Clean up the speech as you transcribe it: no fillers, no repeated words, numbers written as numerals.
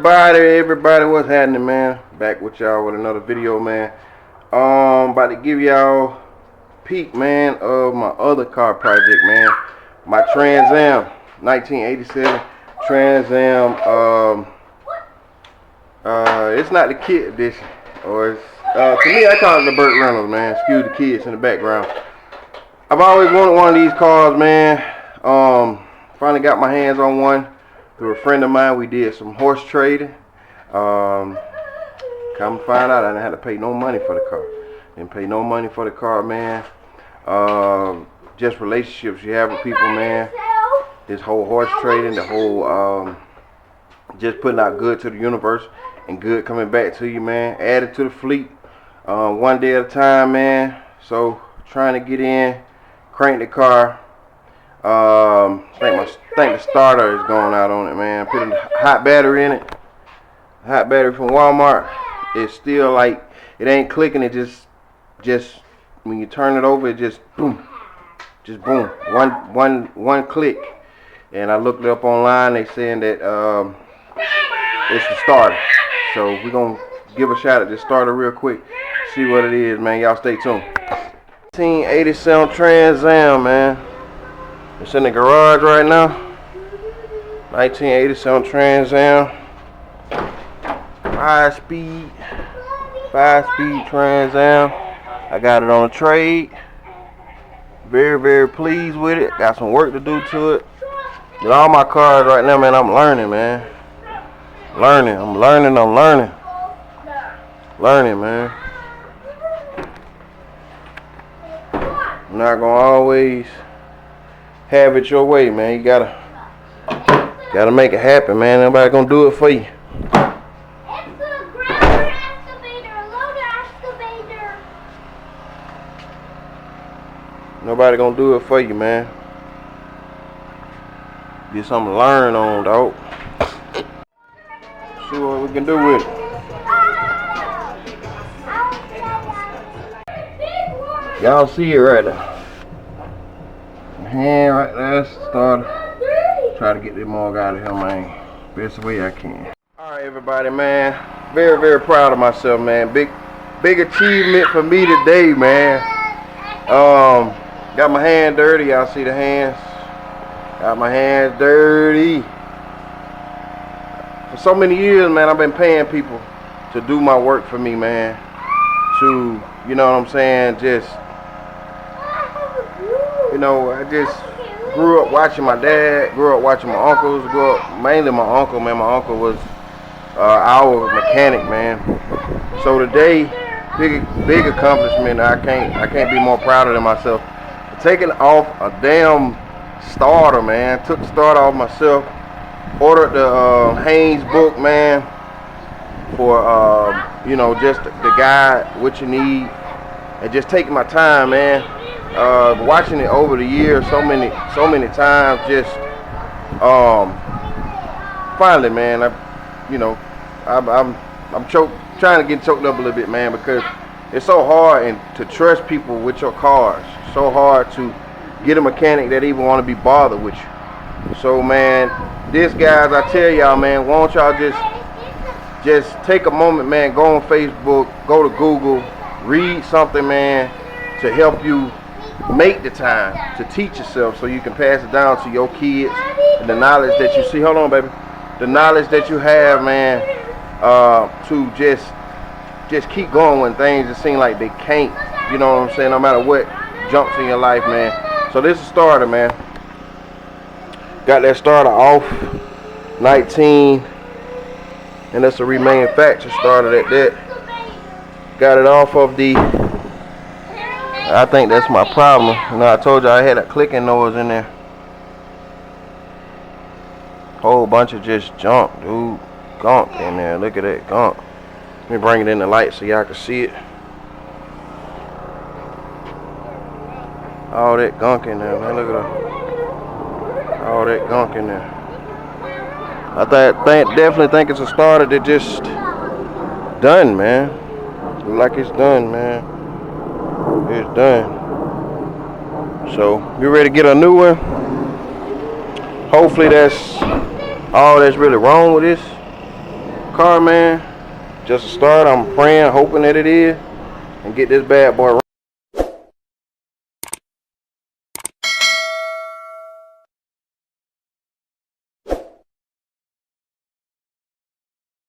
Everybody, what's happening, man? Back with y'all with another video, man. About to give y'all a peek, man, of my other car project, man. My Trans Am, 1987 Trans Am. It's not the kid edition, or it's, to me, I call it the Burt Reynolds, man. Excuse the kids in the background. I've always wanted one of these cars, man. Finally got my hands on one through a friend of mine. We did some horse trading. Come find out, I didn't have to pay no money for the car. Didn't pay no money for the car, man. Just relationships you have with people, man. This whole horse trading, the whole just putting out good to the universe and good coming back to you, man. Added to the fleet, one day at a time, man. So trying to get in, crank the car. Think the starter is going out on it, man. Put a hot battery in it. Hot battery from Walmart. It's still like it ain't clicking. It just when you turn it over, it just boom, one click. And I looked it up online. They saying that it's the starter. So we're gonna give a shot at this starter real quick. See what it is, man. Y'all stay tuned. 1987 Trans Am, man. It's in the garage right now. 1987 Trans Am. 5-speed Trans Am. I got it on a trade. Very, very pleased with it. Got some work to do to it. With all my cars right now, man, I'm learning, man. I'm learning, man. I'm not gonna always have it your way, man. You gotta make it happen, man. Nobody gonna do it for you. Nobody gonna do it for you, man. Get something to learn on, dog. See what we can do with it. Y'all see it right there. Hand right there, that's the starter. Try to get this mug out of here, man. Best way I can. Alright, everybody, man. Very, very proud of myself, man. Big achievement for me today, man. Got my hand dirty. Y'all see the hands? Got my hands dirty. For so many years, man, I've been paying people to do my work for me, man. To, you know what I'm saying, just, you know, I just grew up watching my dad, grew up watching my uncles, grew up mainly my uncle, man. My uncle was our mechanic, man. So today, big accomplishment. I can't be more prouder than myself. Taking off a damn starter, man. Took the starter off myself. Ordered the Haynes book, man, for you know, just the guide, what you need, and just taking my time, man. Watching it over the years, so many times. Just finally, man, I'm trying to get choked up a little bit, man, because it's so hard to trust people with your cars. So hard to get a mechanic that even want to be bothered with you. So, man, this, guys, I tell y'all, man, why don't y'all just take a moment, man, go on Facebook, go to Google, read something, man, to help you make the time to teach yourself so you can pass it down to your kids. And the knowledge that you see, hold on, baby, the knowledge that you have, man, to just keep going when things just seem like they can't, you know what I'm saying, no matter what jumps in your life, man. So this is starter, man. Got that starter off 19, and that's a remanufactured starter at that. Got it off of the, I think that's my problem. You know, I told you I had a clicking noise in there. Whole bunch of just junk, dude. Gunk in there. Look at that gunk. Let me bring it in the light so y'all can see it. All that gunk in there, man. Look at that. All that gunk in there. I definitely think it's a starter that just done, man. Look like it's done, man. It's done. So you ready to get a new one? Hopefully that's all that's really wrong with this. car, man. Just a start. I'm praying, hoping that it is, and get this bad boy